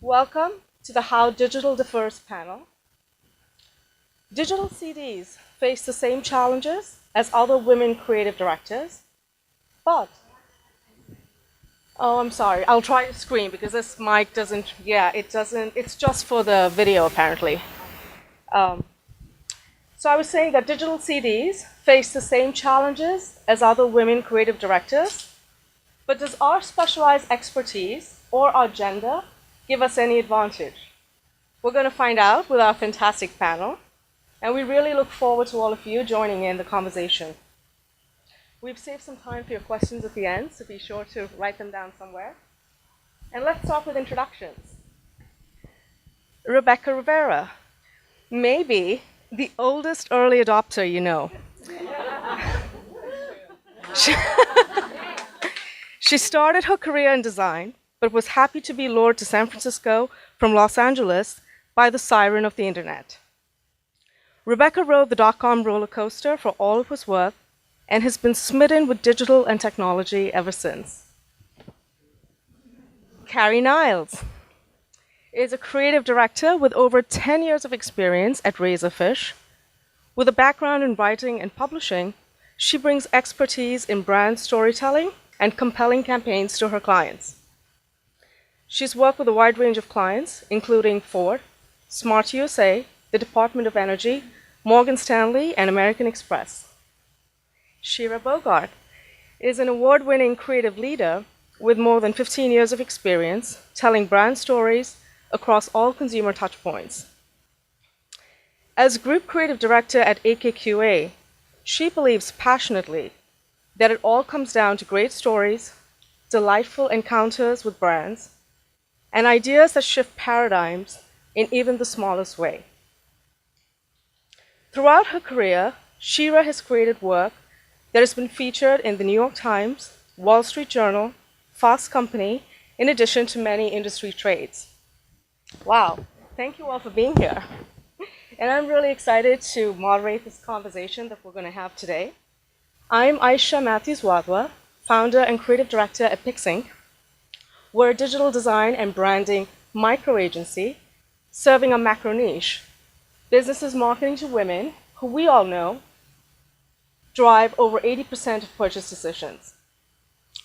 Welcome to the How Digital Differs panel. Digital CDs face the same challenges as other women creative directors, but, oh, I'm sorry, I'll try to scream because this mic doesn't, it's just for the video apparently. So I was saying that digital CDs face the same challenges as other women creative directors, but does our specialized expertise or our gender give us any advantage? We're going to find out with our fantastic panel, and we really look forward to all of you joining in the conversation. We've saved some time for your questions at the end, so be sure to write them down somewhere. And let's start with introductions. Rebecca Rivera, maybe the oldest early adopter you know. She started her career in design, but was happy to be lured to San Francisco from Los Angeles by the siren of the internet. Rebecca rode the dot-com roller coaster for all it was worth and has been smitten with digital and technology ever since. Carrie Niles is a creative director with over 10 years of experience at Razorfish. With a background in writing and publishing, she brings expertise in brand storytelling and compelling campaigns to her clients. She's worked with a wide range of clients, including Ford, Smart USA, the Department of Energy, Morgan Stanley, and American Express. Shira Bogart is an award-winning creative leader with more than 15 years of experience telling brand stories across all consumer touchpoints. As Group Creative Director at AKQA, she believes passionately that it all comes down to great stories, delightful encounters with brands, and ideas that shift paradigms in even the smallest way. Throughout her career, Shira has created work that has been featured in the New York Times, Wall Street Journal, Fast Company, in addition to many industry trades. Wow, thank you all for being here. And I'm really excited to moderate this conversation that we're going to have today. I'm Aisha Matthews-Wadhwa, founder and creative director at PixInc. We're a digital design and branding micro-agency serving a macro niche. Businesses marketing to women, who we all know, drive over 80% of purchase decisions.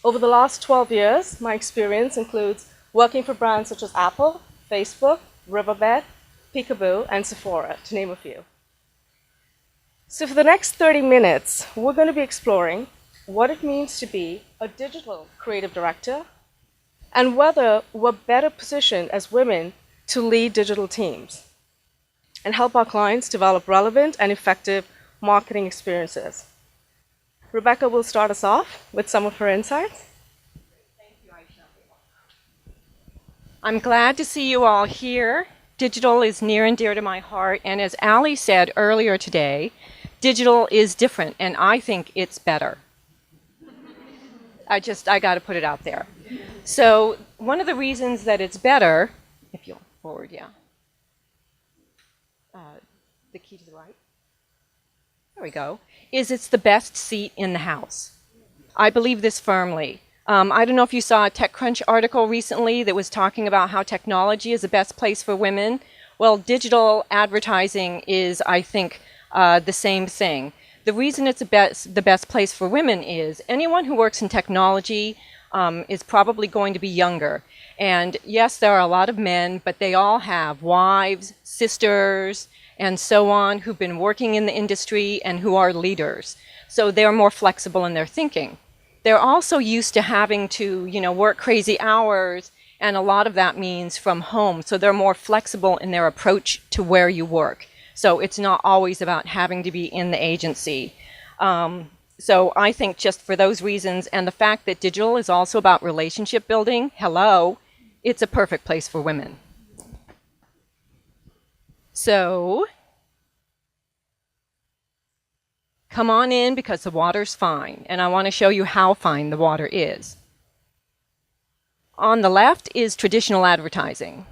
Over the last 12 years, my experience includes working for brands such as Apple, Facebook, Riverbed, Peekaboo, and Sephora, to name a few. So for the next 30 minutes, we're going to be exploring what it means to be a digital creative director and whether we're better positioned as women to lead digital teams and help our clients develop relevant and effective marketing experiences. Rebecca will start us off with some of her insights. Thank you, Aisha. I'm glad to see you all here. Digital is near and dear to my heart, and as Ali said earlier today, digital is different, and I think it's better. I got to put it out there. So one of the reasons that it's better, if you'll forward, yeah. The key to the right. There we go. Is it's the best seat in the house. I believe this firmly. I don't know if you saw a TechCrunch article recently that was talking about how technology is the best place for women. Well, digital advertising is, I think, the same thing. The reason it's the best place for women is anyone who works in technology is probably going to be younger. And yes, there are a lot of men, but they all have wives, sisters, and so on, who've been working in the industry and who are leaders. So they're more flexible in their thinking. They're also used to having to, work crazy hours, and a lot of that means from home. So they're more flexible in their approach to where you work. So it's not always about having to be in the agency. So I think just for those reasons, and the fact that digital is also about relationship building, it's a perfect place for women. So, come on in because the water's fine, and I want to show you how fine the water is. On the left is traditional advertising,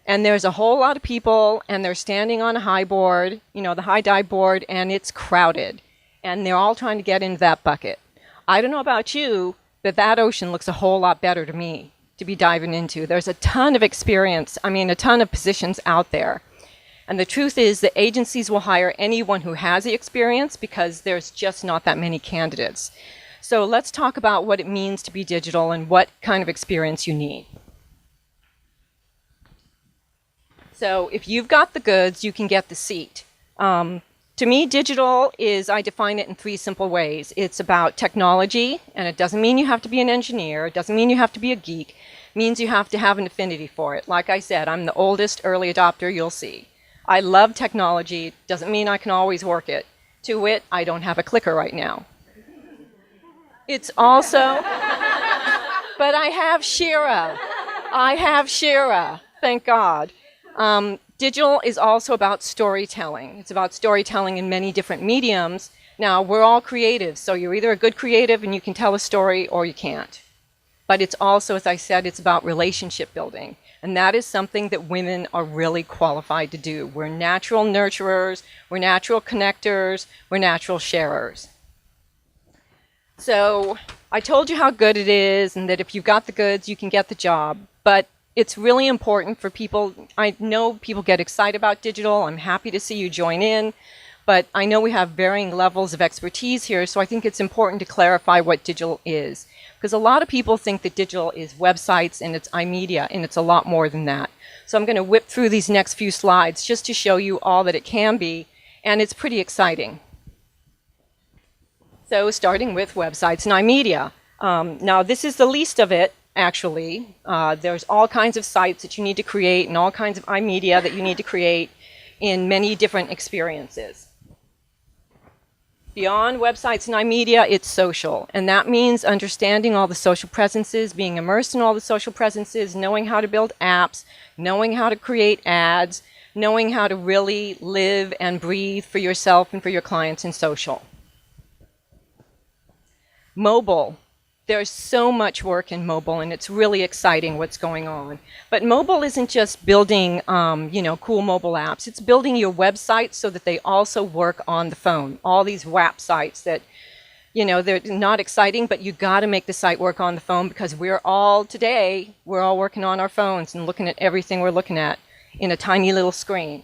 and there's a whole lot of people, and they're standing on a high board, the high dive board, and it's crowded, and they're all trying to get into that bucket. I don't know about you, but that ocean looks a whole lot better to me. to be diving into. There's a ton of experience, a ton of positions out there. And the truth is that agencies will hire anyone who has the experience because there's just not that many candidates. So let's talk about what it means to be digital and what kind of experience you need. So if you've got the goods, you can get the seat. To me, digital is, I define it in 3 simple ways. It's about technology, and it doesn't mean you have to be an engineer. It doesn't mean you have to be a geek. It means you have to have an affinity for it. Like I said, I'm the oldest early adopter you'll see. I love technology. Doesn't mean I can always work it. To wit, I don't have a clicker right now. It's also, but I have Shira. Thank God. Digital is also about storytelling. It's about storytelling in many different mediums. Now, we're all creatives, so you're either a good creative and you can tell a story or you can't. But it's also, as I said, it's about relationship building. And that is something that women are really qualified to do. We're natural nurturers, we're natural connectors, we're natural sharers. So I told you how good it is and that if you've got the goods, you can get the job. But it's really important for people. I know people get excited about digital. I'm happy to see you join in. But I know we have varying levels of expertise here, so I think it's important to clarify what digital is. Because a lot of people think that digital is websites and it's iMedia, and it's a lot more than that. So I'm going to whip through these next few slides just to show you all that it can be, and it's pretty exciting. So starting with websites and iMedia. Now this is the least of it, actually. There's all kinds of sites that you need to create and all kinds of iMedia that you need to create in many different experiences. Beyond websites and iMedia, it's social. And that means understanding all the social presences, being immersed in all the social presences, knowing how to build apps, knowing how to create ads, knowing how to really live and breathe for yourself and for your clients in social. Mobile. There's so much work in mobile, and it's really exciting what's going on. But mobile isn't just building, cool mobile apps. It's building your websites so that they also work on the phone. All these WAP sites that, they're not exciting, but you got to make the site work on the phone because we're all working on our phones and looking at everything we're looking at in a tiny little screen.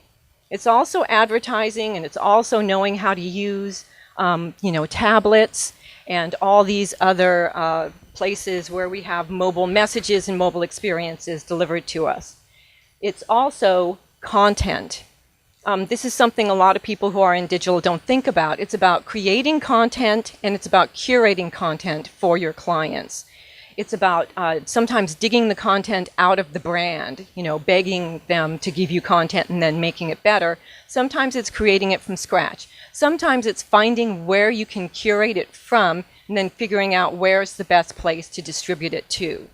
It's also advertising, and it's also knowing how to use, tablets and all these other places where we have mobile messages and mobile experiences delivered to us. It's also content. This is something a lot of people who are in digital don't think about. It's about creating content, and it's about curating content for your clients. It's about sometimes digging the content out of the brand, begging them to give you content and then making it better. Sometimes it's creating it from scratch. Sometimes it's finding where you can curate it from and then figuring out where's the best place to distribute it to.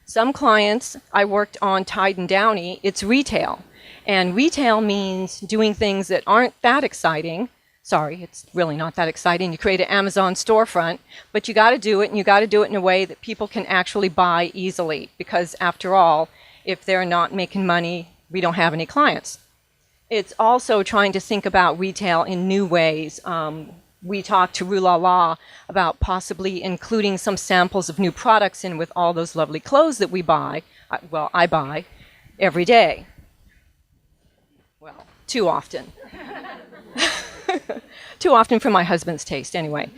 Some clients, I worked on Tide and Downy, it's retail. And retail means doing things that aren't that exciting. Sorry, it's really not that exciting. You create an Amazon storefront, but you got to do it, and you got to do it in a way that people can actually buy easily. Because after all, if they're not making money, we don't have any clients. It's also trying to think about retail in new ways. We talked to Rulala about possibly including some samples of new products in with all those lovely clothes that we buy. I buy every day. Well, too often. Too often for my husband's taste, anyway.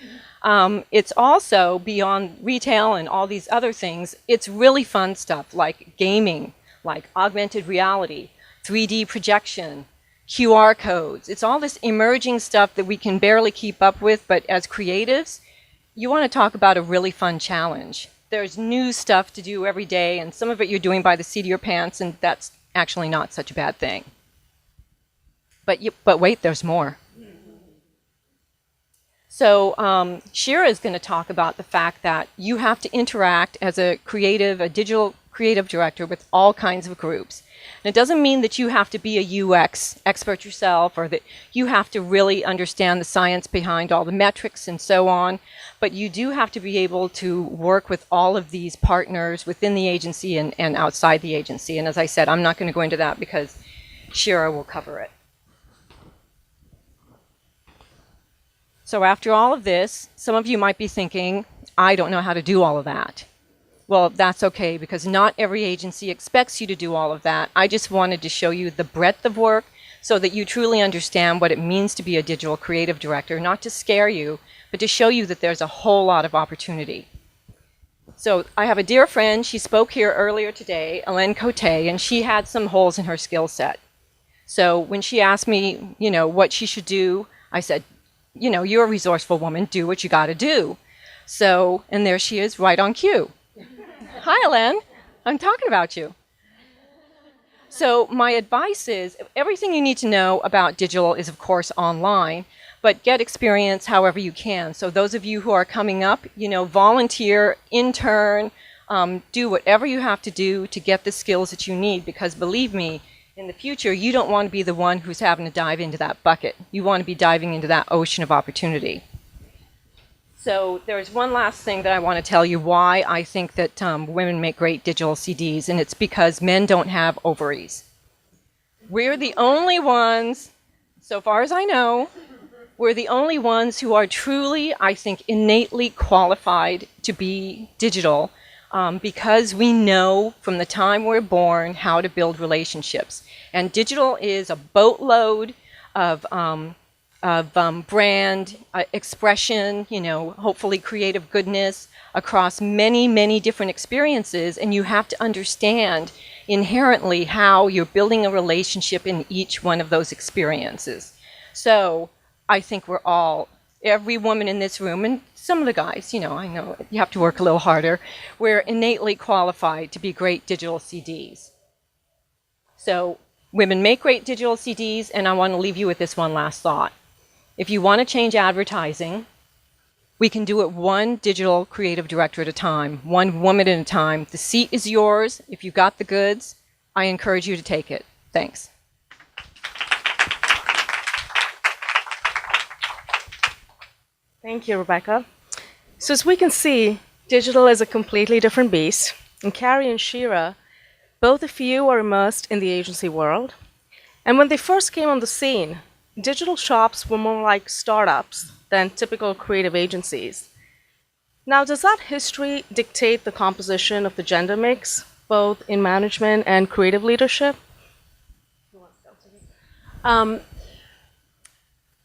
It's also beyond retail and all these other things. It's really fun stuff like gaming, like augmented reality, 3D projection, QR codes. It's all this emerging stuff that we can barely keep up with, but as creatives, you want to talk about a really fun challenge. There's new stuff to do every day, and some of it you're doing by the seat of your pants, and that's actually not such a bad thing. But wait, there's more. So Shira is going to talk about the fact that you have to interact as a digital creative director with all kinds of groups. And it doesn't mean that you have to be a UX expert yourself or that you have to really understand the science behind all the metrics and so on, but you do have to be able to work with all of these partners within the agency and outside the agency. And as I said, I'm not going to go into that because Shira will cover it. So after all of this, some of you might be thinking, I don't know how to do all of that. Well, that's okay because not every agency expects you to do all of that. I just wanted to show you the breadth of work so that you truly understand what it means to be a digital creative director, not to scare you, but to show you that there's a whole lot of opportunity. So I have a dear friend, she spoke here earlier today, Hélène Cote, and she had some holes in her skill set. So when she asked me, what she should do, I said, you're a resourceful woman, do what you got to do. So, and there she is, right on cue. Hi, Hélène, I'm talking about you. So my advice is everything you need to know about digital is, of course, online, but get experience however you can. So those of you who are coming up, volunteer, intern, do whatever you have to do to get the skills that you need, because believe me, in the future, you don't want to be the one who's having to dive into that bucket. You want to be diving into that ocean of opportunity. So there's one last thing that I want to tell you why I think that women make great digital CDs, and it's because men don't have ovaries. We're the only ones, so far as I know, we're the only ones who are truly, I think, innately qualified to be digital because we know from the time we're born how to build relationships. And digital is a boatload of brand expression, hopefully creative goodness across many, many different experiences. And you have to understand inherently how you're building a relationship in each one of those experiences. So I think every woman in this room, and some of the guys, I know you have to work a little harder, we're innately qualified to be great digital CDs. So women make great digital CDs, and I want to leave you with this one last thought. If you want to change advertising, we can do it one digital creative director at a time, one woman at a time. The seat is yours. If you got the goods, I encourage you to take it. Thanks. Thank you, Rebecca. So as we can see, digital is a completely different beast. And Carrie and Shira, both of you are immersed in the agency world. And when they first came on the scene, digital shops were more like startups than typical creative agencies. Now, does that history dictate the composition of the gender mix, both in management and creative leadership?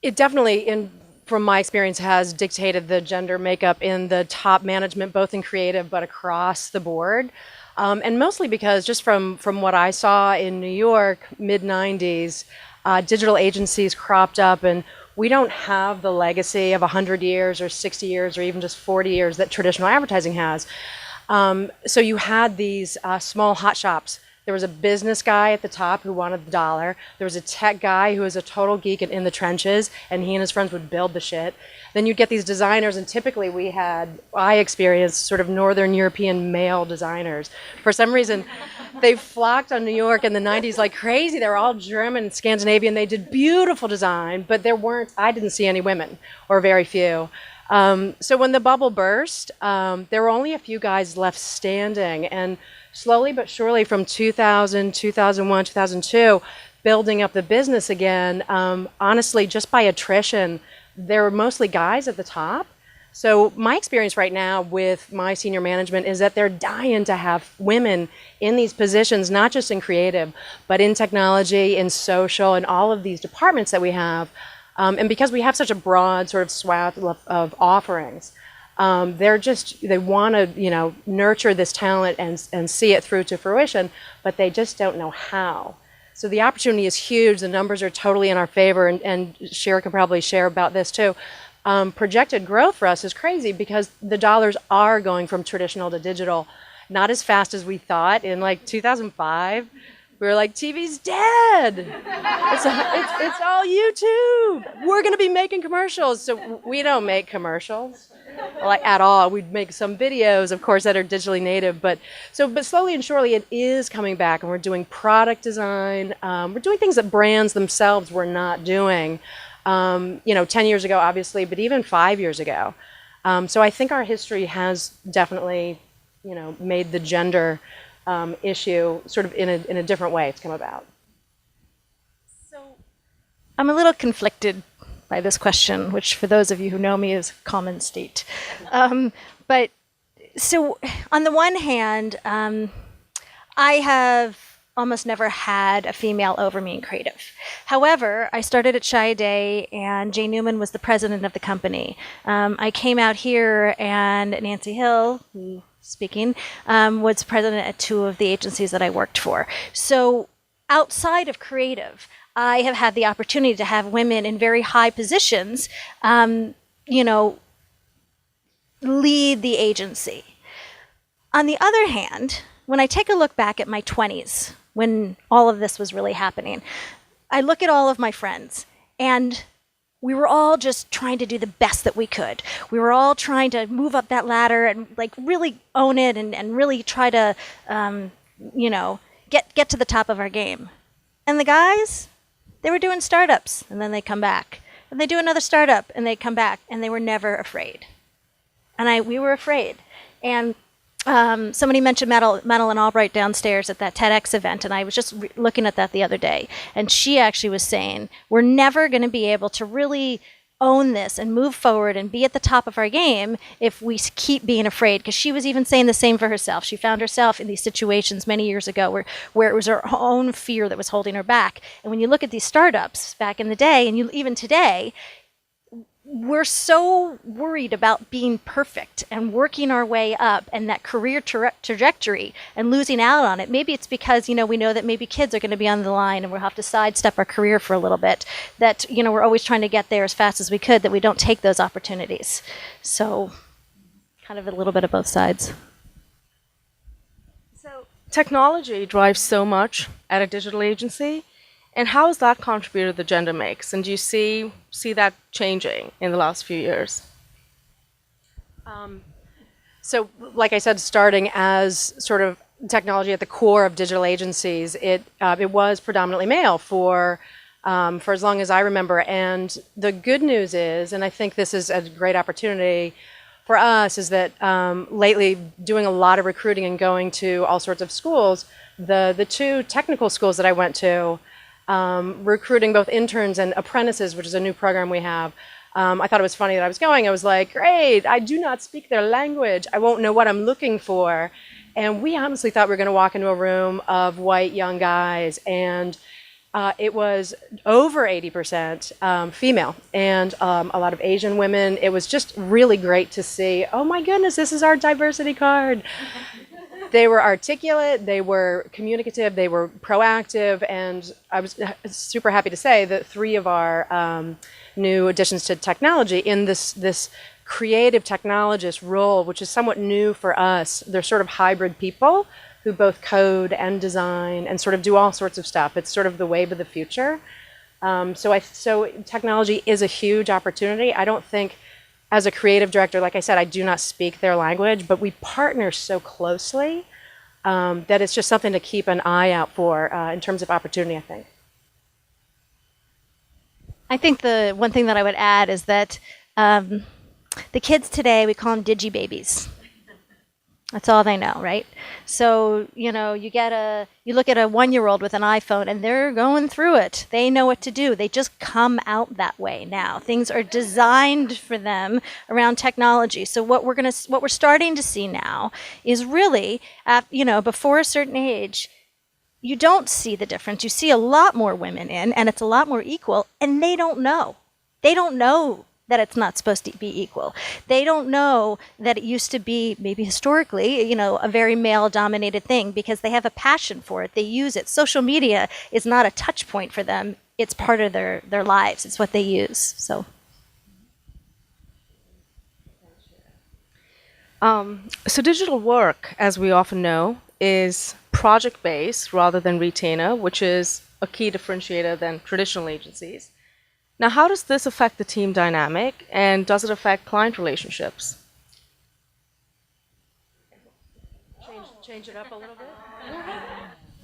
It definitely, from my experience, has dictated the gender makeup in the top management, both in creative but across the board. And mostly because just from what I saw in New York, mid-90s, digital agencies cropped up, and we don't have the legacy of 100 years or 60 years or even just 40 years that traditional advertising has. So you had these small hot shops. There was a business guy at the top who wanted the dollar. There was a tech guy who was a total geek in the trenches, and he and his friends would build the shit. Then you'd get these designers, and typically I experienced sort of Northern European male designers. For some reason, they flocked on New York in the 90s like crazy. They were all German and Scandinavian. They did beautiful design, but I didn't see any women, or very few. So when the bubble burst, there were only a few guys left standing, and slowly but surely from 2000, 2001, 2002, building up the business again, honestly, just by attrition, there were mostly guys at the top. So my experience right now with my senior management is that they're dying to have women in these positions, not just in creative, but in technology, in social, and all of these departments that we have. And because we have such a broad sort of swath of offerings, they want to, nurture this talent and see it through to fruition, but they just don't know how. So the opportunity is huge. The numbers are totally in our favor, and Shira can probably share about this too. Projected growth for us is crazy because the dollars are going from traditional to digital, not as fast as we thought. In like 2005, we were like, TV's dead. It's all YouTube. We're going to be making commercials. So we don't make commercials like at all. We'd make some videos, of course, that are digitally native. But slowly and surely it is coming back, and we're doing product design. We're doing things that brands themselves were not doing, 10 years ago, obviously, but even 5 years ago. So I think our history has definitely, made the gender issue sort of in a different way to come about. So I'm a little conflicted by this question, which for those of you who know me is common state. But So, on the one hand, I have almost never had a female over me in creative. However, I started at Shy Day, and Jay Newman was the president of the company. I came out here, and Nancy Hill, who speaking, was president at two of the agencies that I worked for. So, outside of creative, I have had the opportunity to have women in very high positions, you know, lead the agency. On the other hand, when I take a look back at my 20s, when all of this was really happening, I look at all of my friends, and we were all just trying to do the best that we could. We were all trying to move up that ladder and like really own it and really try to, you know, get to the top of our game. And the guys, they were doing startups, and then they come back. And they do another startup, and they come back, and they were never afraid. And we were afraid. And somebody mentioned Madeline Albright downstairs at that TEDx event, and I was just looking at that the other day. And she actually was saying, we're never going to be able to really own this and move forward and be at the top of our game if we keep being afraid. Because she was even saying the same for herself. She found herself in these situations many years ago where it was her own fear that was holding her back. And when you look at these startups back in the day, and even today, we're so worried about being perfect and working our way up and that career trajectory and losing out on it. Maybe it's because, you know, we know that maybe kids are going to be on the line and we'll have to sidestep our career for a little bit. That, you know, we're always trying to get there as fast as we could, that we don't take those opportunities. So kind of a little bit of both sides. So technology drives so much at a digital agency. And how has that contributed to the gender mix? And do you see that changing in the last few years? So, like I said, starting as sort of technology at the core of digital agencies, it was predominantly male for as long as I remember. And the good news is, and I think this is a great opportunity for us, is that lately doing a lot of recruiting and going to all sorts of schools, the two technical schools that I went to, recruiting both interns and apprentices, which is a new program we have. I thought it was funny that I was going. I was like, great, I do not speak their language. I won't know what I'm looking for. And we honestly thought we were going to walk into a room of white young guys, and it was over 80% female, and a lot of Asian women. It was just really great to see, oh my goodness, this is our diversity card. They were articulate, they were communicative, they were proactive, and I was super happy to say that 3 of our new additions to technology in this creative technologist role, which is somewhat new for us. They're sort of hybrid people who both code and design and sort of do all sorts of stuff. It's sort of the wave of the future. So technology is a huge opportunity. I don't think, as a creative director, like I said, I do not speak their language, but we partner so closely that it's just something to keep an eye out for in terms of opportunity, I think. I think the one thing that I would add is that the kids today, we call them digi-babies. That's all they know, right? So, you know, you look at a 1-year-old with an iPhone and they're going through it. They know what to do. They just come out that way now. Things are designed for them around technology. So what we're starting to see now is really, you know, before a certain age, you don't see the difference. You see a lot more women in, and it's a lot more equal, and they don't know. They don't know that it's not supposed to be equal. They don't know that it used to be, maybe historically, you know, a very male-dominated thing, because they have a passion for it. They use it. Social media is not a touch point for them. It's part of their lives. It's what they use. So digital work, as we often know, is project-based rather than retainer, which is a key differentiator than traditional agencies. Now, how does this affect the team dynamic, and does it affect client relationships? Change it up a little bit.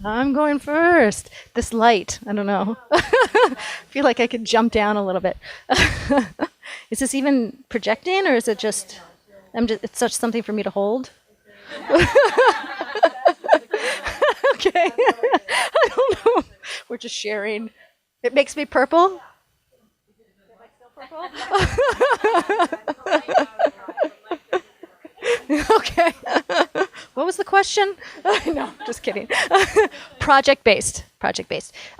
I'm going first. This light, I don't know. I feel like I could jump down a little bit. Is this even projecting, or is it just, it's such something for me to hold? Okay. I don't know. We're just sharing. It makes me purple. Okay. What was the question? No, just kidding. Project based.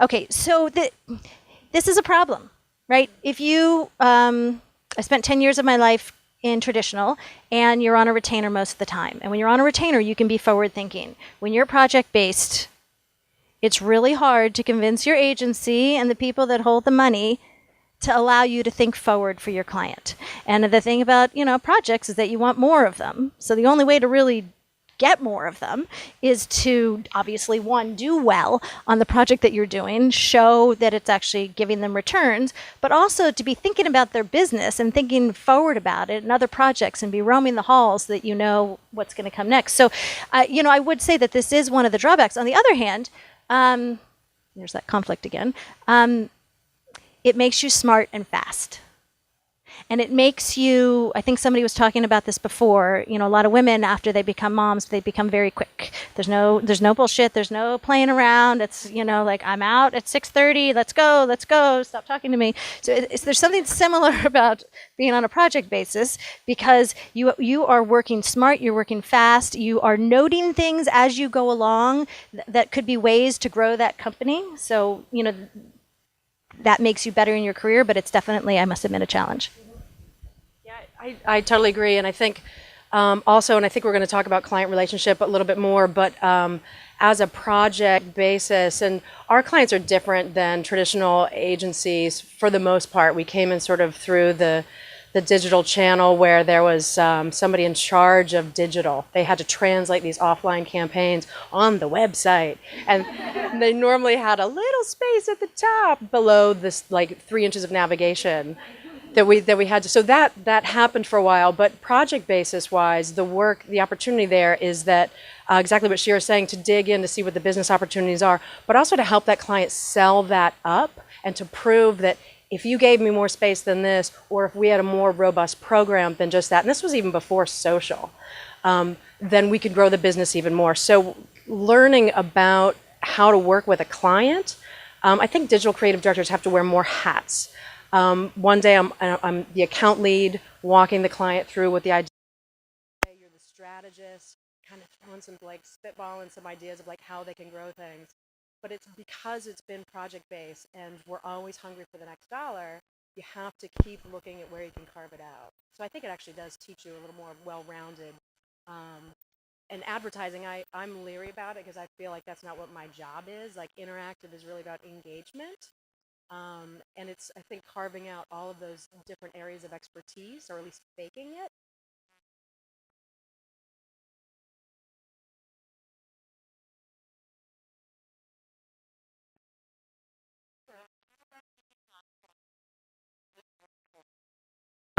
Okay, so this is a problem, right? If you, I spent 10 years of my life in traditional, and you're on a retainer most of the time. And when you're on a retainer, you can be forward thinking. When you're project based, it's really hard to convince your agency and the people that hold the money to allow you to think forward for your client. And the thing about, projects is that you want more of them. So the only way to really get more of them is to obviously, one, do well on the project that you're doing, show that it's actually giving them returns, but also to be thinking about their business and thinking forward about it and other projects and be roaming the halls so that you know what's going to come next. So, I would say that this is one of the drawbacks. On the other hand, there's that conflict again. It makes you smart and fast. And it makes you, I think somebody was talking about this before, a lot of women, after they become moms, they become very quick. There's no bullshit. There's no playing around. It's, like, I'm out at 6:30. Let's go. Stop talking to me. So there's something similar about being on a project basis, because you are working smart. You're working fast. You are noting things as you go along that could be ways to grow that company. So, that makes you better in your career, but it's definitely, I must admit, a challenge. I totally agree. And I think also, and I think we're going to talk about client relationship a little bit more, but as a project basis, and our clients are different than traditional agencies for the most part. We came in sort of through the digital channel where there was somebody in charge of digital. They had to translate these offline campaigns on the website. And they normally had a little space at the top below this, like, 3 inches of navigation that we had to. So that happened for a while. But project basis wise, the opportunity there is that exactly what Shira's saying, to dig in to see what the business opportunities are, but also to help that client sell that up and to prove that if you gave me more space than this, or if we had a more robust program than just that, and this was even before social, then we could grow the business even more. So learning about how to work with a client, I think digital creative directors have to wear more hats. One day I'm the account lead, walking the client through what the idea is. You're the strategist, kind of throwing some, like, spitballing some ideas of, like, how they can grow things. But it's because it's been project-based and we're always hungry for the next dollar, you have to keep looking at where you can carve it out. So I think it actually does teach you a little more well-rounded. And advertising, I'm leery about it because I feel like that's not what my job is. Like, interactive is really about engagement. And it's, I think, carving out all of those different areas of expertise, or at least faking it.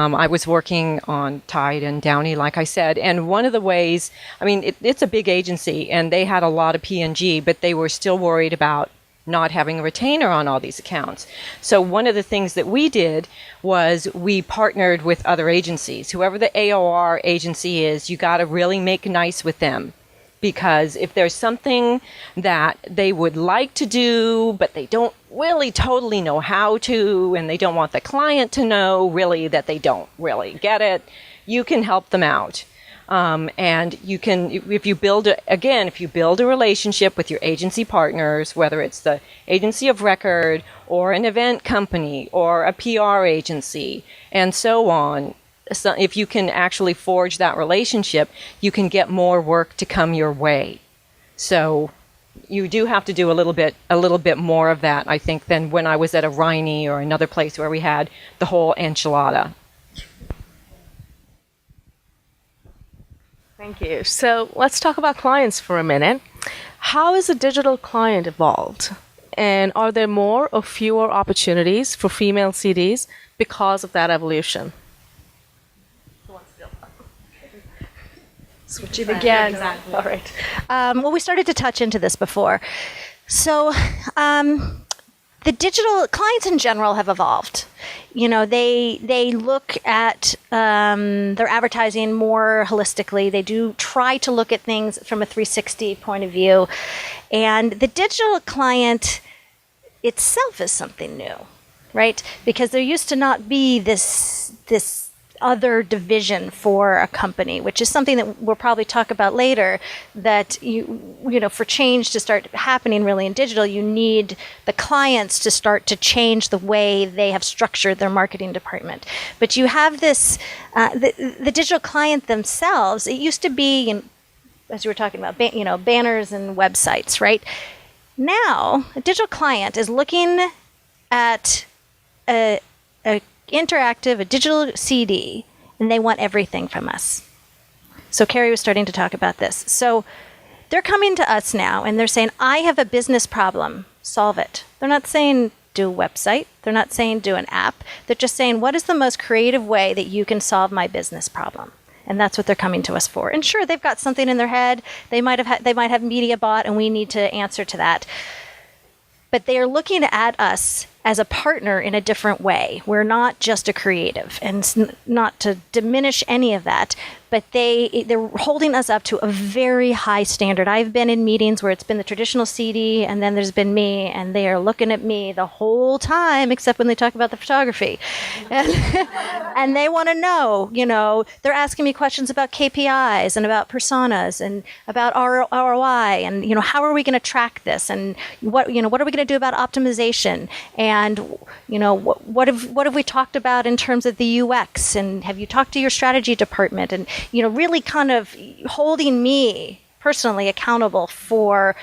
I was working on Tide and Downey, like I said, and one of the ways, it's a big agency, and they had a lot of P&G, but they were still worried about not having a retainer on all these accounts. So one of the things that we did was we partnered with other agencies. Whoever the AOR agency is, you got to really make nice with them. Because if there's something that they would like to do, but they don't really totally know how to, and they don't want the client to know really that they don't really get it, you can help them out. And you can, if you build a relationship with your agency partners, whether it's the agency of record or an event company or a PR agency and so on, so if you can actually forge that relationship, you can get more work to come your way. So you do have to do a little bit more of that, I think, than when I was at a Riney or another place where we had the whole enchilada. Thank you. So let's talk about clients for a minute. How has a digital client evolved? And are there more or fewer opportunities for female CDs because of that evolution? Switching again. Exactly. All right. Well, we started to touch into this before. So the digital clients in general have evolved. They look at their advertising more holistically. They do try to look at things from a 360 point of view. And the digital client itself is something new, right? Because there used to not be this other division for a company, which is something that we'll probably talk about later, that for change to start happening really in digital, you need the clients to start to change the way they have structured their marketing department. But you have this, the digital client themselves, it used to be, as you were talking about, banners and websites, right? Now, a digital client is looking at a interactive, a digital CD, and they want everything from us. So Carrie was starting to talk about this. So they're coming to us now and they're saying, I have a business problem, solve it. They're not saying do a website. They're not saying do an app. They're just saying, what is the most creative way that you can solve my business problem? And that's what they're coming to us for. And sure, they've got something in their head. They might have media bought, and we need to answer to that. But they are looking at us as a partner in a different way. We're not just a creative, and it's not to diminish any of that, but they're holding us up to a very high standard. I've been in meetings where it's been the traditional CD, and then there's been me, and they are looking at me the whole time, except when they talk about the photography. And they want to know, they're asking me questions about KPIs and about personas and about ROI and, how are we going to track this? And what are we going to do about optimization? And, what have we talked about in terms of the UX? And have you talked to your strategy department? And, really kind of holding me personally accountable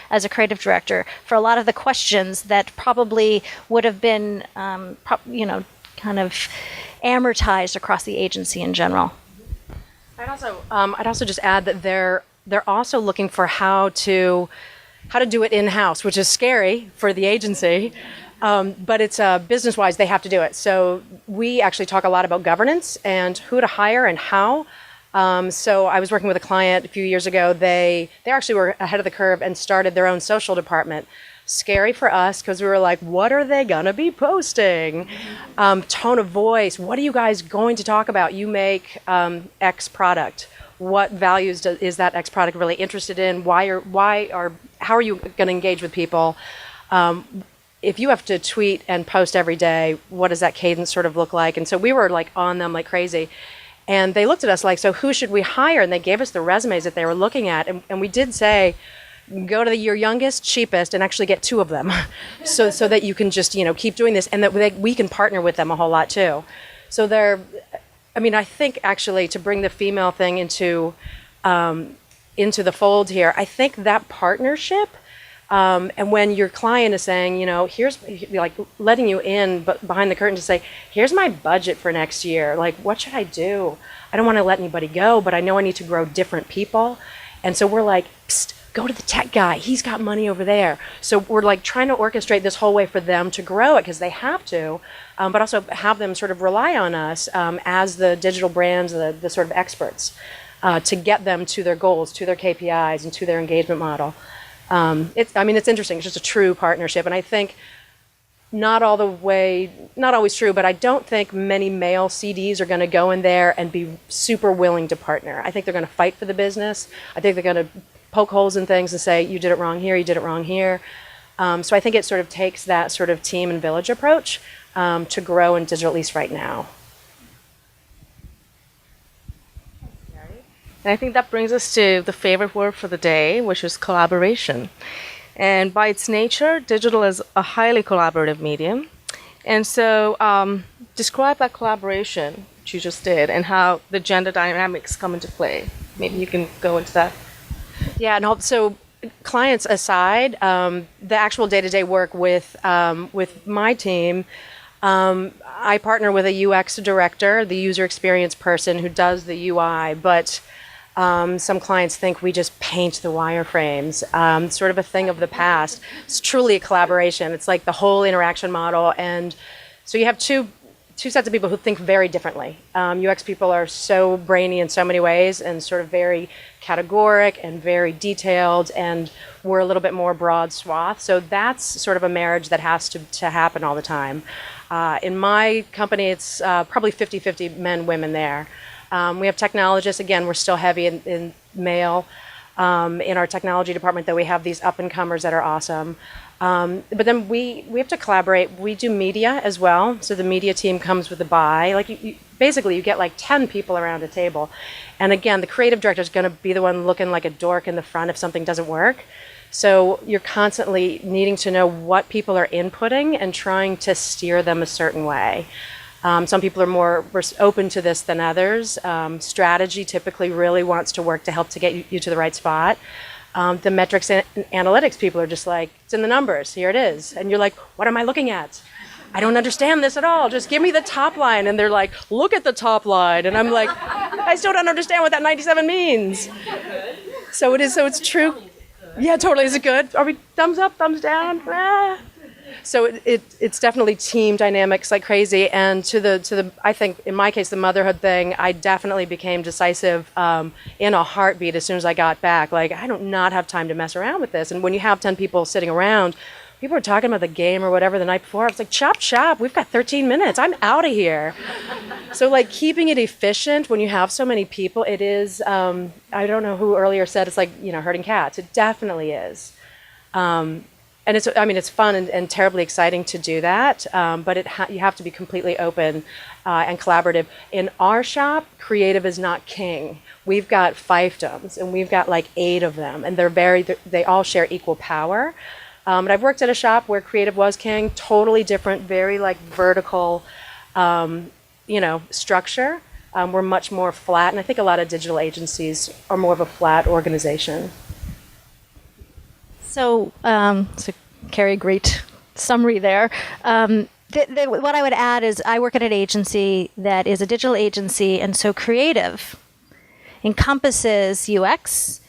as a creative director, for a lot of the questions that probably would have been, kind of amortized across the agency in general. I'd also just add that they're also looking for how to do it in-house, which is scary for the agency. But it's business-wise, they have to do it. So we actually talk a lot about governance and who to hire and how. So I was working with a client a few years ago. They actually were ahead of the curve and started their own social department. Scary for us because we were like, what are they going to be posting? Tone of voice. What are you guys going to talk about? You make X product. What values is that X product really interested in? How are you going to engage with people? If you have to tweet and post every day, what does that cadence sort of look like? And so we were like on them like crazy. And they looked at us like, so who should we hire? And they gave us the resumes that they were looking at. And we did say, go to your youngest, cheapest, and actually get 2 of them so that you can just, keep doing this. And that we can partner with them a whole lot too. So I think actually to bring the female thing into the fold here, I think that partnership, and when your client is saying, here's like letting you in but behind the curtain to say, here's my budget for next year. Like, what should I do? I don't want to let anybody go, but I know I need to grow different people. And so we're like, psst, go to the tech guy. He's got money over there. So we're like trying to orchestrate this whole way for them to grow it because they have to, but also have them sort of rely on us as the digital brands, the sort of experts to get them to their goals, to their KPIs, and to their engagement model. It's interesting. It's just a true partnership. And I think not always true, but I don't think many male CDs are going to go in there and be super willing to partner. I think they're going to fight for the business. I think they're going to poke holes in things and say, you did it wrong here, you did it wrong here. So I think it sort of takes that sort of team and village approach to grow in digital, at least right now. And I think that brings us to the favorite word for the day, which is collaboration. And by its nature, digital is a highly collaborative medium. And so describe that collaboration that you just did and how the gender dynamics come into play. Maybe you can go into that. Yeah, and so clients aside, the actual day-to-day work with my team, I partner with a UX director, the user experience person who does the UI, but some clients think we just paint the wireframes, sort of a thing of the past. It's truly a collaboration. It's like the whole interaction model. And so you have two sets of people who think very differently. UX people are so brainy in so many ways and sort of very categoric and very detailed, and we're a little bit more broad swath. So that's sort of a marriage that has to happen all the time. In my company, it's probably 50-50 men, women there. We have technologists. Again, we're still heavy in male. In our technology department, though, we have these up-and-comers that are awesome. But then we have to collaborate. We do media as well. So the media team comes with the buy. Like basically, you get like 10 people around a table. And again, the creative director is going to be the one looking like a dork in the front if something doesn't work. So you're constantly needing to know what people are inputting and trying to steer them a certain way. Some people are more open to this than others. Strategy typically really wants to work to help to get you to the right spot. The metrics and analytics people are just like, it's in the numbers, here it is. And you're like, what am I looking at? I don't understand this at all. Just give me the top line. And they're like, look at the top line. And I'm like, I still don't understand what that 97 means. So it's true. Yeah, totally. Is it good? Are we thumbs up, thumbs down? Ah. So it's definitely team dynamics like crazy. And to the I think in my case the motherhood thing, I definitely became decisive in a heartbeat as soon as I got back. Like I don't not have time to mess around with this. And when you have 10 people sitting around, people are talking about the game or whatever the night before. I was like, chop, we've got 13 minutes. I'm out of here. So like keeping it efficient when you have so many people, it is. I don't know who earlier said it's like herding cats. It definitely is. And it's fun and terribly exciting to do that, but you have to be completely open and collaborative. In our shop, creative is not king. We've got fiefdoms, and we've got like 8 of them, and they all share equal power. And I've worked at a shop where creative was king, totally different, very like vertical, structure. We're much more flat, and I think a lot of digital agencies are more of a flat organization. So Carrie, great summary there. What I would add is I work at an agency that is a digital agency, and so creative encompasses UX,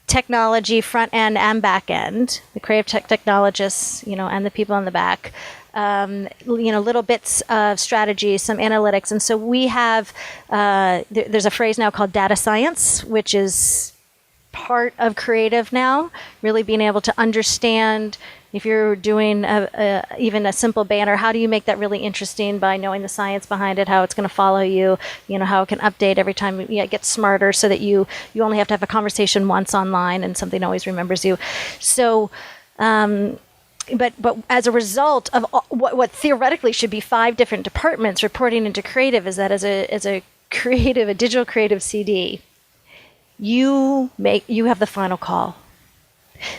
technology, front end and back end, the creative technologists, and the people in the back. Little bits of strategy, some analytics, and so we have. There's a phrase now called data science, which is part of creative now, really being able to understand if you're doing even a simple banner, how do you make that really interesting by knowing the science behind it, how it's going to follow you, how it can update every time it gets smarter so that you only have to have a conversation once online and something always remembers you. So, but as a result of what theoretically should be 5 different departments reporting into creative is that as a digital creative CD, you have the final call.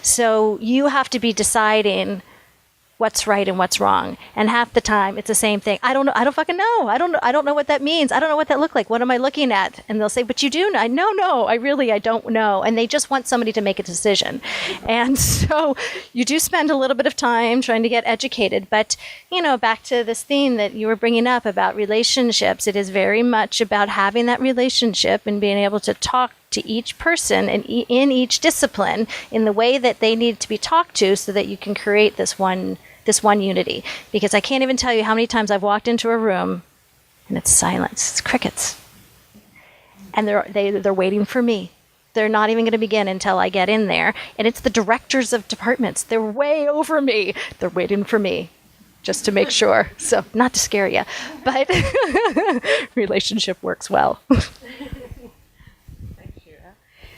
So you have to be deciding what's right and what's wrong. And half the time it's the same thing. I don't know. I don't fucking know. I don't know what that means. I don't know what that looked like. What am I looking at? And they'll say, but you do know. No, I don't know. And they just want somebody to make a decision. And so you do spend a little bit of time trying to get educated. But, back to this theme that you were bringing up about relationships, it is very much about having that relationship and being able to talk to each person and in each discipline in the way that they need to be talked to so that you can create this one unity. Because I can't even tell you how many times I've walked into a room and it's silence, it's crickets. And they're waiting for me. They're not even going to begin until I get in there. And it's the directors of departments. They're way over me. They're waiting for me just to make sure. So not to scare you, but relationship works well.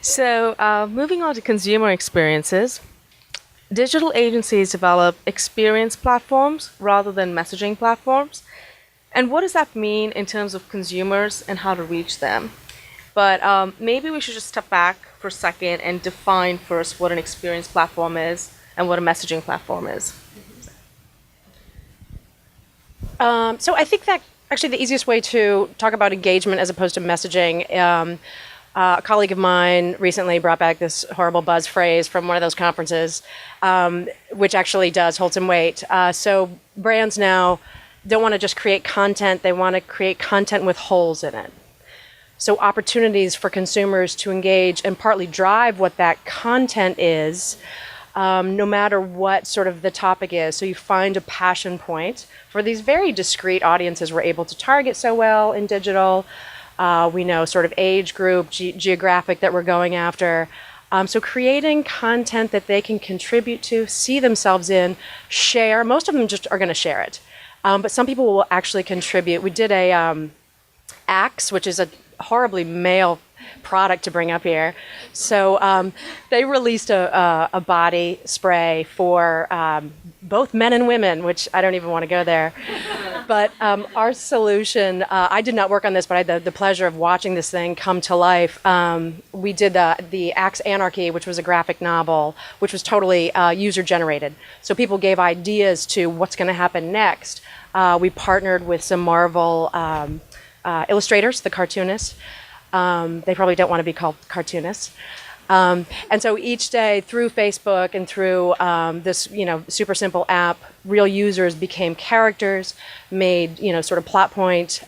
So moving on to consumer experiences, digital agencies develop experience platforms rather than messaging platforms. And what does that mean in terms of consumers and how to reach them? But maybe we should just step back for a second and define first what an experience platform is and what a messaging platform is. So I think that actually the easiest way to talk about engagement as opposed to messaging, a colleague of mine recently brought back this horrible buzz phrase from one of those conferences, which actually does hold some weight. So brands now don't want to just create content, they want to create content with holes in it. So opportunities for consumers to engage and partly drive what that content is, no matter what sort of the topic is. So you find a passion point for these very discrete audiences we're able to target so well in digital. We know sort of age group, geographic that we're going after. So creating content that they can contribute to, see themselves in, share. Most of them just are going to share it. But some people will actually contribute. We did a Axe, which is a horribly male product to bring up here. So they released a body spray for both men and women, which I don't even want to go there. But our solution, I did not work on this, but I had the pleasure of watching this thing come to life. We did the Axe Anarchy, which was a graphic novel, which was totally user-generated. So people gave ideas to what's going to happen next. We partnered with some Marvel illustrators, the cartoonists. They probably don't want to be called cartoonists. And so each day through Facebook and through this, super simple app, real users became characters, made, sort of plot point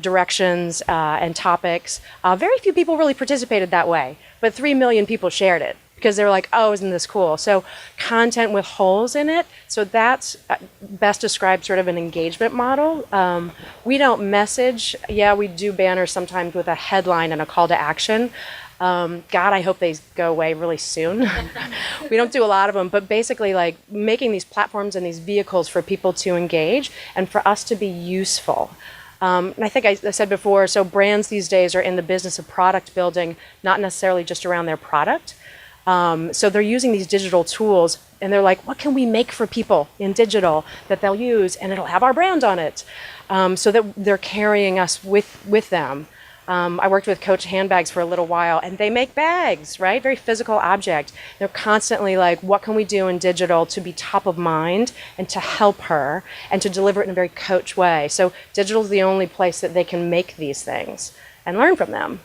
directions and topics. Very few people really participated that way, but 3 million people shared it because they were like, oh, isn't this cool? So content with holes in it. So that's best described sort of an engagement model. We don't message. Yeah, we do banners sometimes with a headline and a call to action. God, I hope they go away really soon. We don't do a lot of them, but basically like making these platforms and these vehicles for people to engage and for us to be useful. And I think I said before, so brands these days are in the business of product building, not necessarily just around their product. So they're using these digital tools and they're like, what can we make for people in digital that they'll use and it'll have our brand on it, so that they're carrying us with them. I worked with Coach Handbags for a little while, and they make bags, right? Very physical object. They're constantly like, what can we do in digital to be top of mind and to help her and to deliver it in a very Coach way? So digital is the only place that they can make these things and learn from them.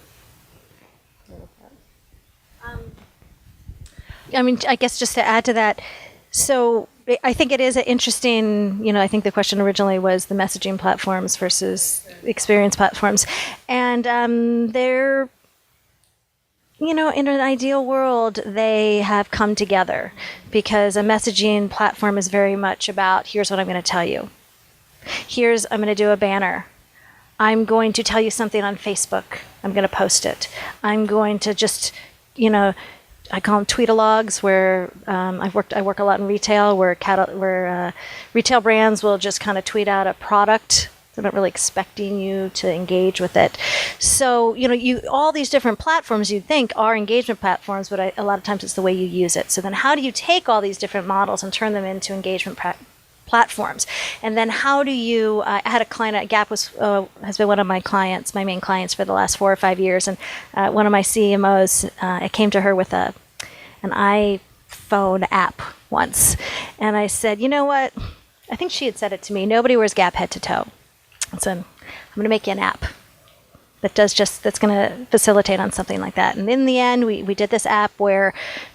I mean, I guess just to add to that, so I think it is an interesting, I think the question originally was the messaging platforms versus experience platforms. And they're, in an ideal world, they have come together because a messaging platform is very much about, here's what I'm going to tell you. I'm going to do a banner. I'm going to tell you something on Facebook. I'm going to post it. I'm going to just, I call them tweetalogs, where I work a lot in retail, where retail brands will just kind of tweet out a product. They're not really expecting you to engage with it. So, all these different platforms you think are engagement platforms, but a lot of times it's the way you use it. So then how do you take all these different models and turn them into engagement platforms? And then how do you, I had a client at Gap has been one of my main clients for the last 4 or 5 years. And one of my CMOs, I came to her with an iPhone app once. And I said, you know what? I think she had said it to me. Nobody wears Gap head to toe. I said, I'm going to make you an app that's going to facilitate on something like that. And in the end, we did this app where,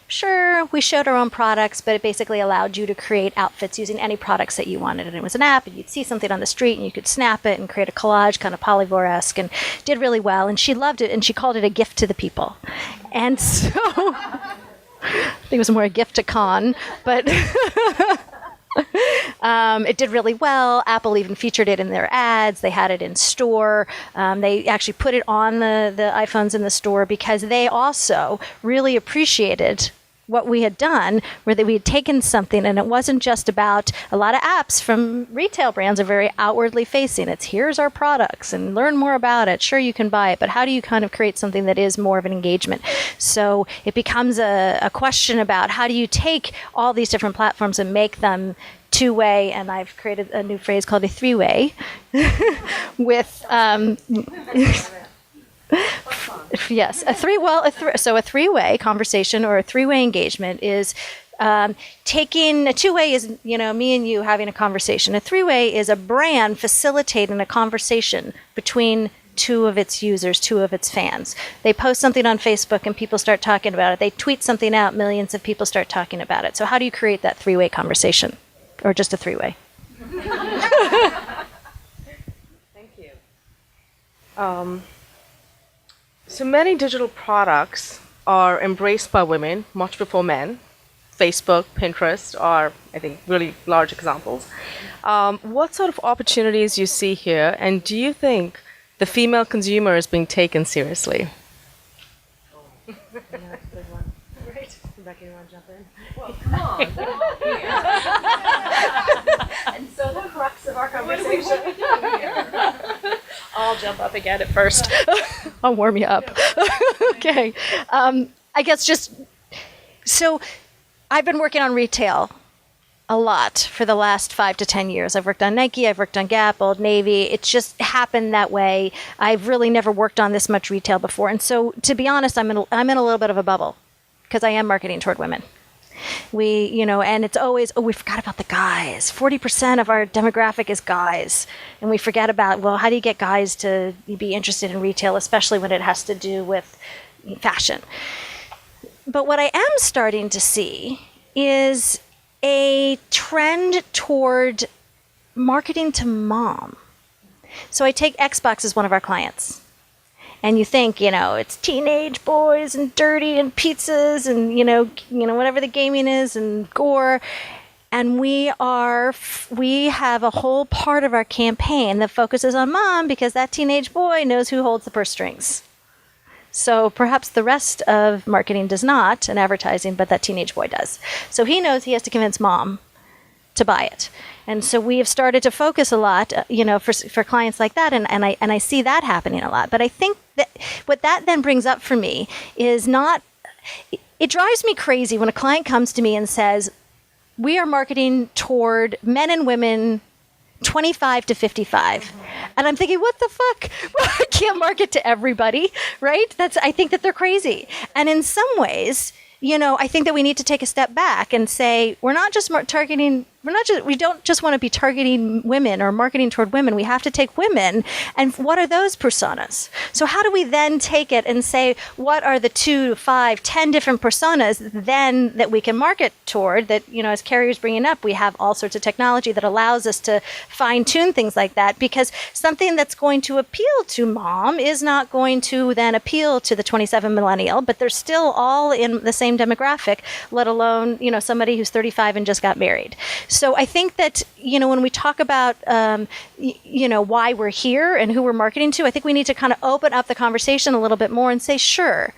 sure, we showed our own products, but it basically allowed you to create outfits using any products that you wanted. And it was an app, and you'd see something on the street, and you could snap it and create a collage, kind of Polyvore-esque, and did really well. And she loved it, and she called it a gift to the people. And so I think it was more a gift to Con, but it did really well. Apple even featured it in their ads. They had it in store. They actually put it on the iPhones in the store because they also really appreciated what we had done, where we had taken something, and it wasn't just about, a lot of apps from retail brands are very outwardly facing. It's, here's our products and learn more about it. Sure, you can buy it, but how do you kind of create something that is more of an engagement? So it becomes a question about how do you take all these different platforms and make them two-way, and I've created a new phrase called a three-way with yes, a three-way conversation or a three-way engagement is taking. A two-way is, me and you having a conversation. A three-way is a brand facilitating a conversation between two of its users, two of its fans. They post something on Facebook and people start talking about it. They tweet something out, millions of people start talking about it. So how do you create that three-way conversation? Or just a three-way? Thank you. So many digital products are embraced by women much before men. Facebook, Pinterest are, I think, really large examples. What sort of opportunities do you see here, and do you think the female consumer is being taken seriously? That's a good one. Right. Rebecca, you want to jump in? Well, come on. And so the crux of our conversation. I'll jump up again at first. I'll warm you up. Okay. I guess so I've been working on retail a lot for the last 5 to 10 years. I've worked on Nike, I've worked on Gap, Old Navy. It just happened that way. I've really never worked on this much retail before. And so, to be honest, I'm in a little bit of a bubble because I am marketing toward women. And it's always, we forgot about the guys. 40% of our demographic is guys. And we forget about, well, how do you get guys to be interested in retail, especially when it has to do with fashion? But what I am starting to see is a trend toward marketing to mom. So I take Xbox as one of our clients. And you think, it's teenage boys and dirty and pizzas and, whatever the gaming is and gore. And we have a whole part of our campaign that focuses on mom because that teenage boy knows who holds the purse strings. So perhaps the rest of marketing does not, and advertising, but that teenage boy does. So he knows he has to convince mom to buy it. And so we have started to focus a lot, for clients like that, and I see that happening a lot. But I think that what that then brings up for me is it drives me crazy when a client comes to me and says, we are marketing toward men and women 25 to 55. And I'm thinking, what the fuck? Well, I can't market to everybody, right? I think that they're crazy. And in some ways, I think that we need to take a step back and say, we don't just want to be targeting women or marketing toward women. We have to take women and what are those personas? So how do we then take it and say, what are the 2, 5, 10 different personas then that we can market toward that, as Carrie was bringing up, we have all sorts of technology that allows us to fine tune things like that because something that's going to appeal to mom is not going to then appeal to the 27 millennial, but they're still all in the same demographic, let alone, somebody who's 35 and just got married. So I think that, when we talk about, why we're here and who we're marketing to, I think we need to kind of open up the conversation a little bit more and say, sure,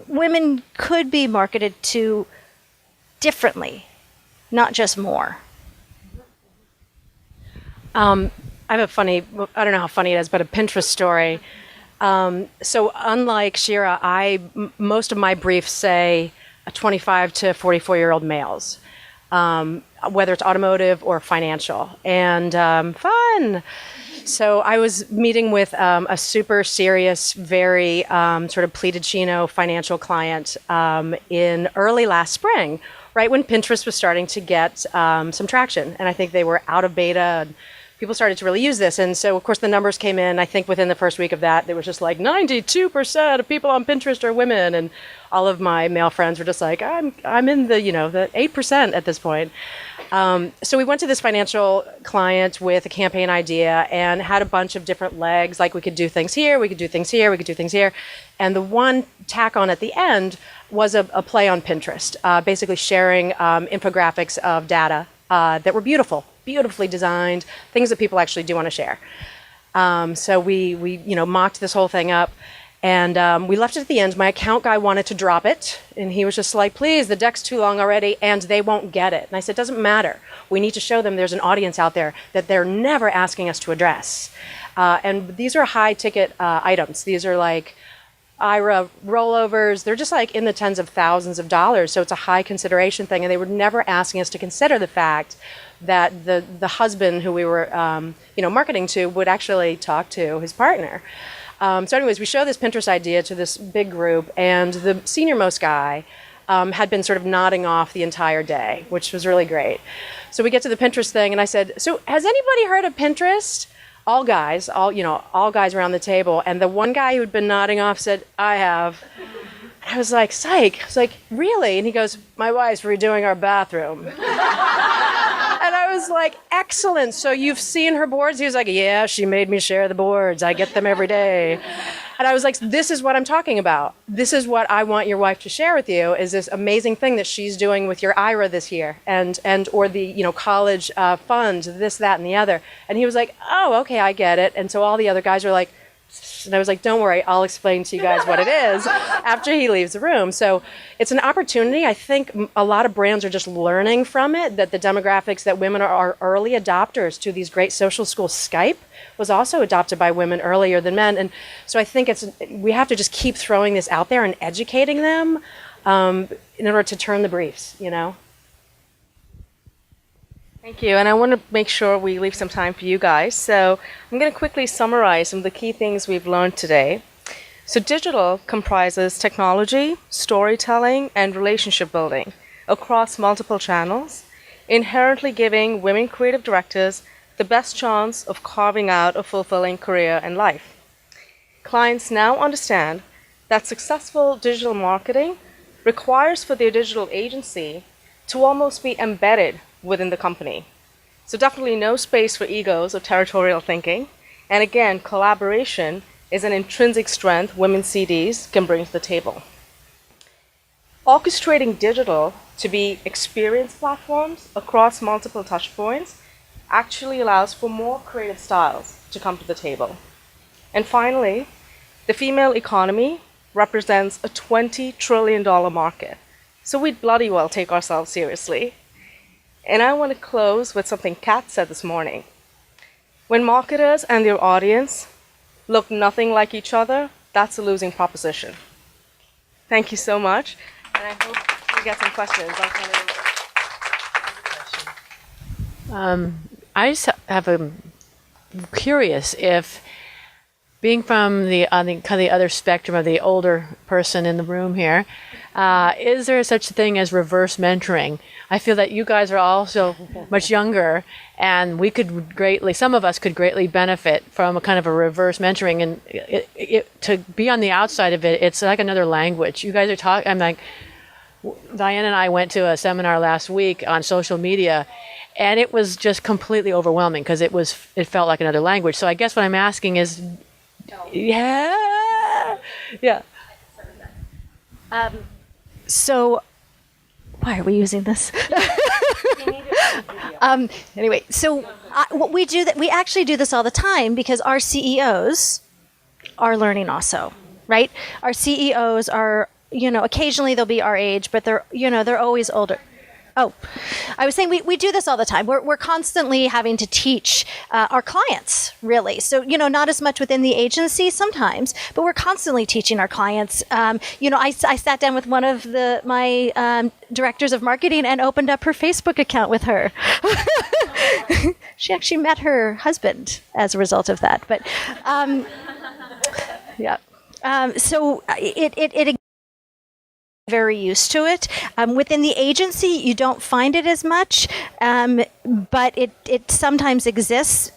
women could be marketed to differently, not just more. I have a funny, I don't know how funny it is, but a Pinterest story. So unlike Shira, most of my briefs say 25 to 44-year-old males. Whether it's automotive or financial. And fun! So I was meeting with a super serious, very sort of pleated chino financial client in early last spring, right when Pinterest was starting to get some traction. And I think they were out of beta and people started to really use this. And so, of course, the numbers came in. I think within the first week of that, they were just like 92% of people on Pinterest are women. And all of my male friends were just like, I'm in the 8% at this point. So we went to this financial client with a campaign idea and had a bunch of different legs. Like we could do things here, we could do things here, we could do things here. And the one tack on at the end was a play on Pinterest, basically sharing infographics of data that were beautifully designed, things that people actually do want to share. So we mocked this whole thing up. And we left it at the end. My account guy wanted to drop it. And he was just like, please, the deck's too long already and they won't get it. And I said, it doesn't matter. We need to show them there's an audience out there that they're never asking us to address. And these are high ticket items. These are like IRA rollovers. They're just like in the tens of thousands of dollars. So it's a high consideration thing. And they were never asking us to consider the fact that the husband who we were marketing to would actually talk to his partner. So anyways, we show this Pinterest idea to this big group, and the senior-most guy had been sort of nodding off the entire day, which was really great. So we get to the Pinterest thing, and I said, so has anybody heard of Pinterest? All guys around the table, and the one guy who had been nodding off said, I have. And I was like, psych. I was like, really? And he goes, my wife's redoing our bathroom. And I was like, excellent. So you've seen her boards? He was like, yeah, she made me share the boards. I get them every day. And I was like, this is what I'm talking about. This is what I want your wife to share with you, is this amazing thing that she's doing with your IRA this year and or the college fund, this, that, and the other. And he was like, oh, okay, I get it. And so all the other guys are like, And I was like, don't worry, I'll explain to you guys what it is after he leaves the room. So it's an opportunity. I think a lot of brands are just learning from it, that the demographics, that women are early adopters to these great social schools. Skype was also adopted by women earlier than men. And so I think we have to just keep throwing this out there and educating them in order to turn the briefs, you know? Thank you, and I want to make sure we leave some time for you guys. So I'm going to quickly summarize some of the key things we've learned today. So digital comprises technology, storytelling, and relationship building across multiple channels, inherently giving women creative directors the best chance of carving out a fulfilling career and life. Clients now understand that successful digital marketing requires for their digital agency to almost be embedded within the company. So definitely no space for egos or territorial thinking. And again, collaboration is an intrinsic strength women CDs can bring to the table. Orchestrating digital to be experience platforms across multiple touchpoints actually allows for more creative styles to come to the table. And finally, the female economy represents a $20 trillion market. So we'd bloody well take ourselves seriously. And I want to close with something Kat said this morning. When marketers and their audience look nothing like each other, that's a losing proposition. Thank you so much, and I hope we get some questions. I just curious if, being from on the kind of the other spectrum of the older person in the room here, is there such a thing as reverse mentoring? I feel that you guys are also much younger, and some of us could greatly benefit from a kind of a reverse mentoring. And to be on the outside of it, it's like another language. You guys are talking. I'm like, Diane and I went to a seminar last week on social media, and it was just completely overwhelming because it felt like another language. So I guess what I'm asking is, yeah. So, why are we using this? Anyway, so what we do, that we actually do this all the time because our CEOs are learning also, right? Our CEOs are, occasionally they'll be our age, but they're always older. Oh, I was saying we do this all the time. We're constantly having to teach our clients, really. So, not as much within the agency sometimes, but we're constantly teaching our clients. I sat down with one of my directors of marketing and opened up her Facebook account with her. She actually met her husband as a result of that. But, yeah. So it very used to it. Within the agency, you don't find it as much, but it sometimes exists.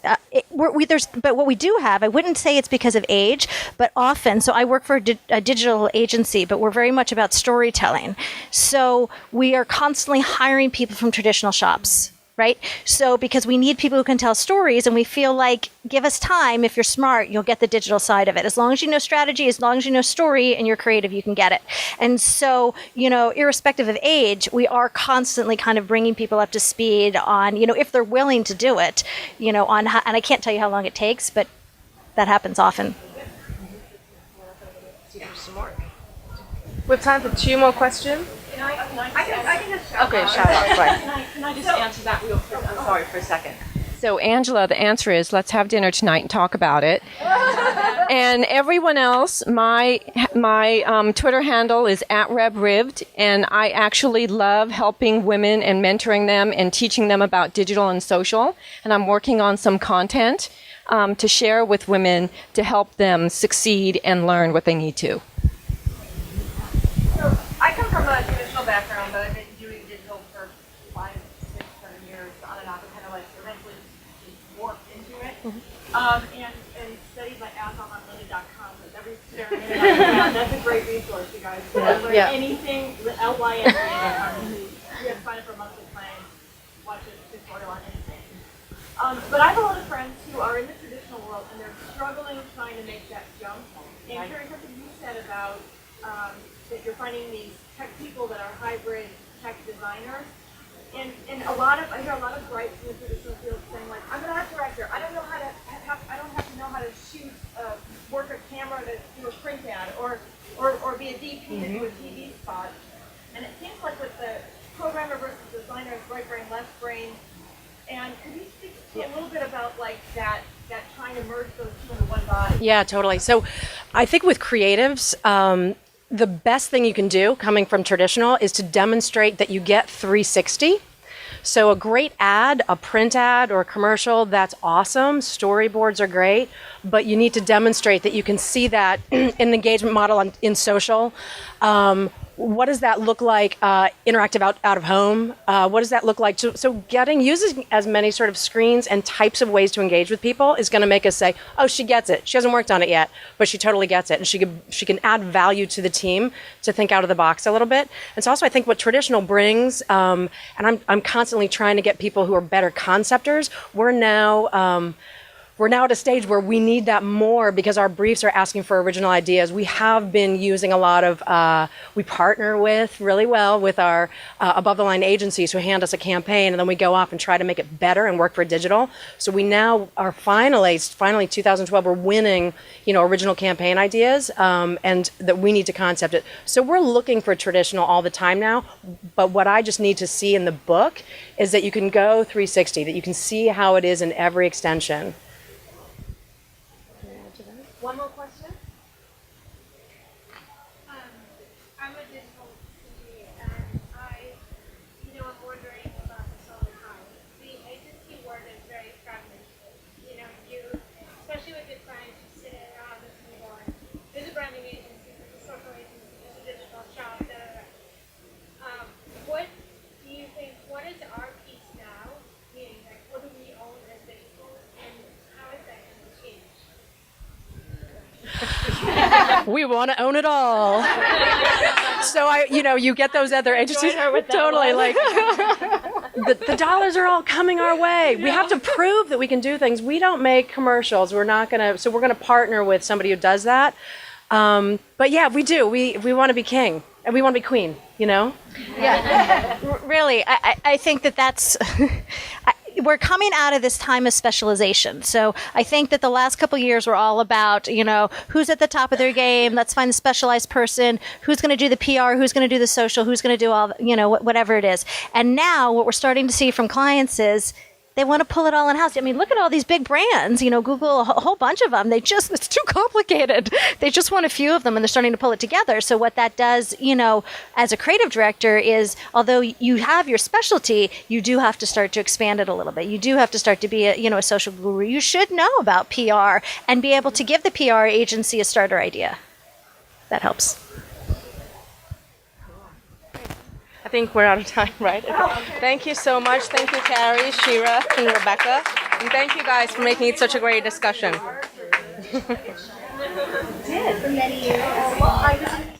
But what we do have, I wouldn't say it's because of age, but often, so I work for a digital agency, but we're very much about storytelling. So we are constantly hiring people from traditional shops. Right? So because we need people who can tell stories, and we feel like, give us time. If you're smart, you'll get the digital side of it. As long as you know strategy, as long as you know story, and you're creative, you can get it. And so, irrespective of age, we are constantly kind of bringing people up to speed on, if they're willing to do it, on how, and I can't tell you how long it takes, but that happens often. We have time for 2 more questions. I can just shout Okay, out. shout out. Right. Can I just answer that real quick? I'm sorry for a second. So, Angela, the answer is let's have dinner tonight and talk about it. And everyone else, my Twitter handle is @RebRived, and I actually love helping women and mentoring them and teaching them about digital and social. And I'm working on some content to share with women to help them succeed and learn what they need to. So I come from a traditional background, but I've been doing digital for 5, 6, 7 years on and off, and kind of like eventually warped into it. And studied my ass on unlimited.com with every experiment I found. That's a great resource, you guys. Anything, LYNC.com. You have to sign up for a monthly plan, watch a tutorial on anything. But I have a lot of friends who are in the traditional world, and they're struggling trying to make that jump. And hearing something you said about that you're finding these tech people that are hybrid tech designers, and I hear a lot of gripes in the traditional field saying, like, I'm an art director, I don't have to know how to shoot a work a camera to do a print ad, or be a DP to do a TV spot. And it seems like with the programmer versus designer, right brain, left brain. And could you speak to a little bit about like that trying to merge those two into one body? Yeah, totally. So I think with creatives, the best thing you can do coming from traditional is to demonstrate that you get 360. So a great ad, a print ad or a commercial, that's awesome. Storyboards are great, but you need to demonstrate that you can see that in an engagement model in social. What does that look like interactive out of home? What does that look like? So using as many sort of screens and types of ways to engage with people is going to make us say, oh, she gets it. She hasn't worked on it yet, but she totally gets it. And she can add value to the team to think out of the box a little bit. And so also I think what traditional brings, and I'm constantly trying to get people who are better conceptors. We're now at a stage where we need that more because our briefs are asking for original ideas. We have been using a lot of, we partner really well with our above the line agencies who hand us a campaign, and then we go off and try to make it better and work for digital. So we now are finally 2012, we're winning, original campaign ideas, and that we need to concept it. So we're looking for traditional all the time now, but what I just need to see in the book is that you can go 360, that you can see how it is in every extension. One more question? I'm a digital CD, and I'm wondering about this all the time. The agency world is very fragmented. Especially with the clients who sit around this table, and there's a branding agency, there's a social agency, there's a digital shop, What do you think, what is our piece now? Meaning, like, what do we own as digital, and how is that going to change? We want to own it all. So you get those other agencies totally like the dollars are all coming our way. We have to prove that we can do things. We don't make commercials. We're going to partner with somebody who does that. But yeah, we do. We want to be king and we want to be queen. Yeah, really, I think that's. We're coming out of this time of specialization. So I think that the last couple of years were all about, who's at the top of their game. Let's find the specialized person. Who's going to do the PR? Who's going to do the social? Who's going to do all, whatever it is. And now what we're starting to see from clients is they want to pull it all in-house. I mean, look at all these big brands, Google, a whole bunch of them. It's too complicated. They just want a few of them, and they're starting to pull it together. So what that does, as a creative director is, although you have your specialty, you do have to start to expand it a little bit. You do have to start to be a social guru. You should know about PR and be able to give the PR agency a starter idea. That helps. I think we're out of time, right? Thank you so much. Thank you, Carrie, Shira, and Rebecca. And thank you guys for making it such a great discussion. For many years.